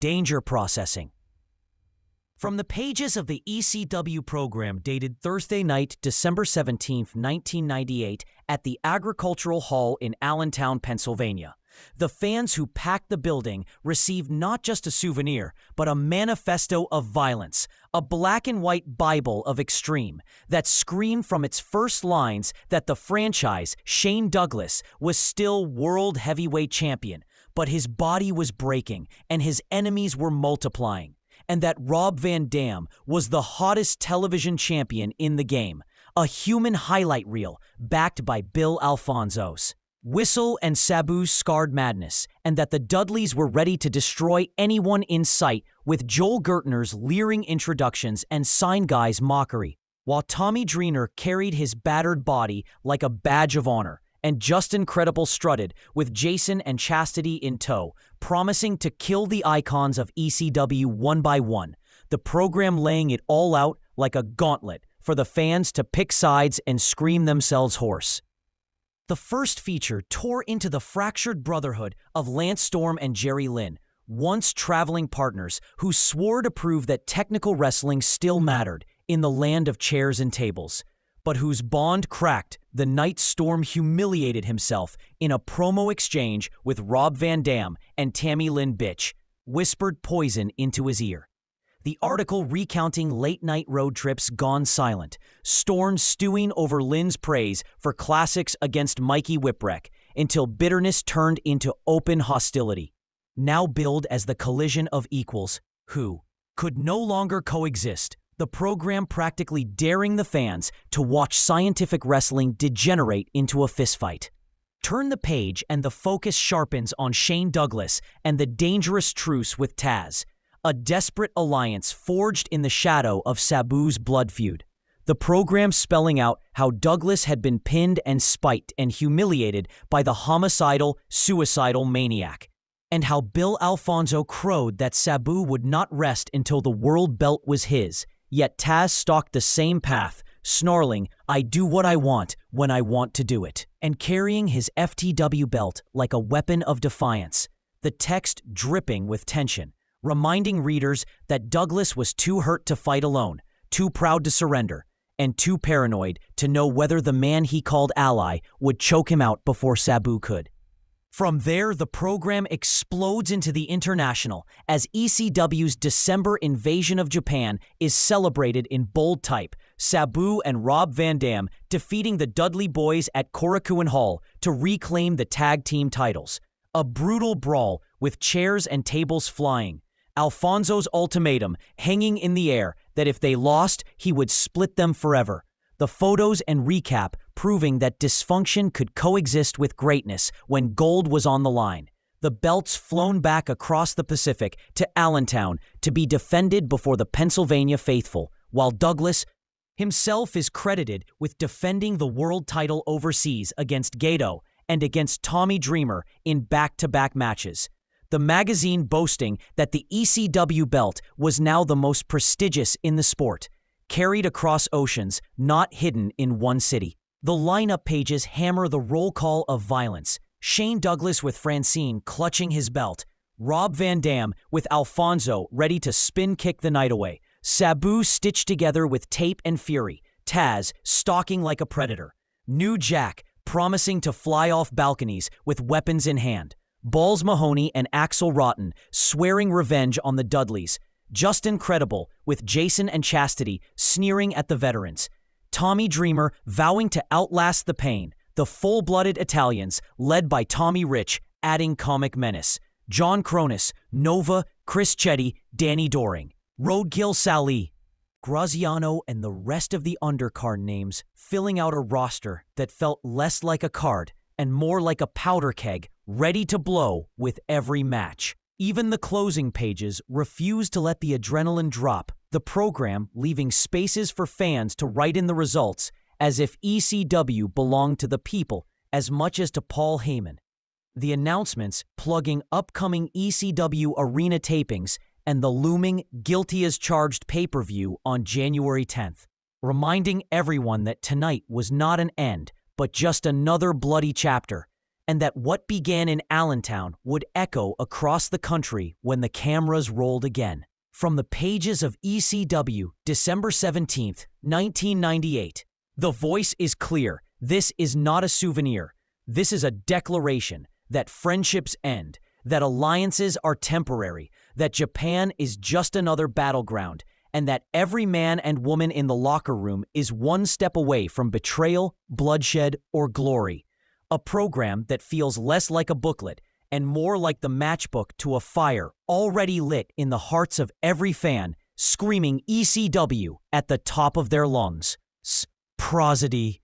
Danger Processing. From the pages of the ECW program dated Thursday night, December 17, 1998, at the Agricultural Hall in Allentown, Pennsylvania, the fans who packed the building received not just a souvenir, but a manifesto of violence, a black-and-white Bible of extreme that screamed from its first lines that the franchise, Shane Douglas, was still World Heavyweight Champion, but his body was breaking and his enemies were multiplying, and that Rob Van Dam was the hottest television champion in the game, a human highlight reel backed by Bill Alfonso's Whistle and Sabu's Scarred Madness, and that the Dudleys were ready to destroy anyone in sight with Joel Gertner's leering introductions and Sign Guy's mockery, while Tommy Dreamer carried his battered body like a badge of honor, and Justin Credible strutted with Jason and Chastity in tow, promising to kill the icons of ECW one by one, the program laying it all out like a gauntlet for the fans to pick sides and scream themselves hoarse. The first feature tore into the fractured brotherhood of Lance Storm and Jerry Lynn, once traveling partners who swore to prove that technical wrestling still mattered in the land of chairs and tables, but whose bond cracked the night Storm humiliated himself in a promo exchange with Rob Van Dam and Tammy Lynn Bitch, whispered poison into his ear. The article recounting late-night road trips gone silent, Storm stewing over Lynn's praise for classics against Mikey Whipwreck, until bitterness turned into open hostility, now billed as the collision of equals, who could no longer coexist, the program practically daring the fans to watch scientific wrestling degenerate into a fistfight. Turn the page and the focus sharpens on Shane Douglas and the dangerous truce with Taz, a desperate alliance forged in the shadow of Sabu's blood feud. The program spelling out how Douglas had been pinned and spiked and humiliated by the homicidal, suicidal maniac, and how Bill Alfonso crowed that Sabu would not rest until the world belt was his, yet Taz stalked the same path, snarling, "I do what I want when I want to do it," and carrying his FTW belt like a weapon of defiance, the text dripping with tension, reminding readers that Douglas was too hurt to fight alone, too proud to surrender, and too paranoid to know whether the man he called ally would choke him out before Sabu could. From there, the program explodes into the international as ECW's December invasion of Japan is celebrated in bold type, Sabu and Rob Van Dam defeating the Dudley Boyz at Korakuen Hall to reclaim the tag team titles. A brutal brawl with chairs and tables flying, Alfonso's ultimatum hanging in the air that if they lost, he would split them forever. The photos and recap proving that dysfunction could coexist with greatness when gold was on the line. The belts flown back across the Pacific to Allentown to be defended before the Pennsylvania faithful, while Douglas himself is credited with defending the world title overseas against Gato and against Tommy Dreamer in back-to-back matches. The magazine boasting that the ECW belt was now the most prestigious in the sport, carried across oceans, not hidden in one city. The lineup pages hammer the roll call of violence. Shane Douglas with Francine clutching his belt, Rob Van Dam with Alfonso ready to spin kick the night away, Sabu stitched together with tape and fury, Taz stalking like a predator, New Jack promising to fly off balconies with weapons in hand, Balls Mahoney and Axel Rotten swearing revenge on the Dudleys, Justin Credible with Jason and Chastity sneering at the veterans, Tommy Dreamer vowing to outlast the pain, the full-blooded Italians led by Tommy Rich adding comic menace, John Cronus, Nova, Chris Chetty, Danny Doring, Roadkill Sally, Graziano, and the rest of the undercard names filling out a roster that felt less like a card and more like a powder keg ready to blow with every match. Even the closing pages refused to let the adrenaline drop, the program leaving spaces for fans to write in the results as if ECW belonged to the people as much as to Paul Heyman. The announcements plugging upcoming ECW arena tapings and the looming Guilty as Charged pay-per-view on January 10th, reminding everyone that tonight was not an end, but just another bloody chapter, and that what began in Allentown would echo across the country when the cameras rolled again. From the pages of ECW, December 17, 1998. The voice is clear. This is not a souvenir. This is a declaration that friendships end, that alliances are temporary, that Japan is just another battleground, and that every man and woman in the locker room is one step away from betrayal, bloodshed, or glory. A program that feels less like a booklet and more like the matchbook to a fire already lit in the hearts of every fan, screaming ECW at the top of their lungs. Prosody.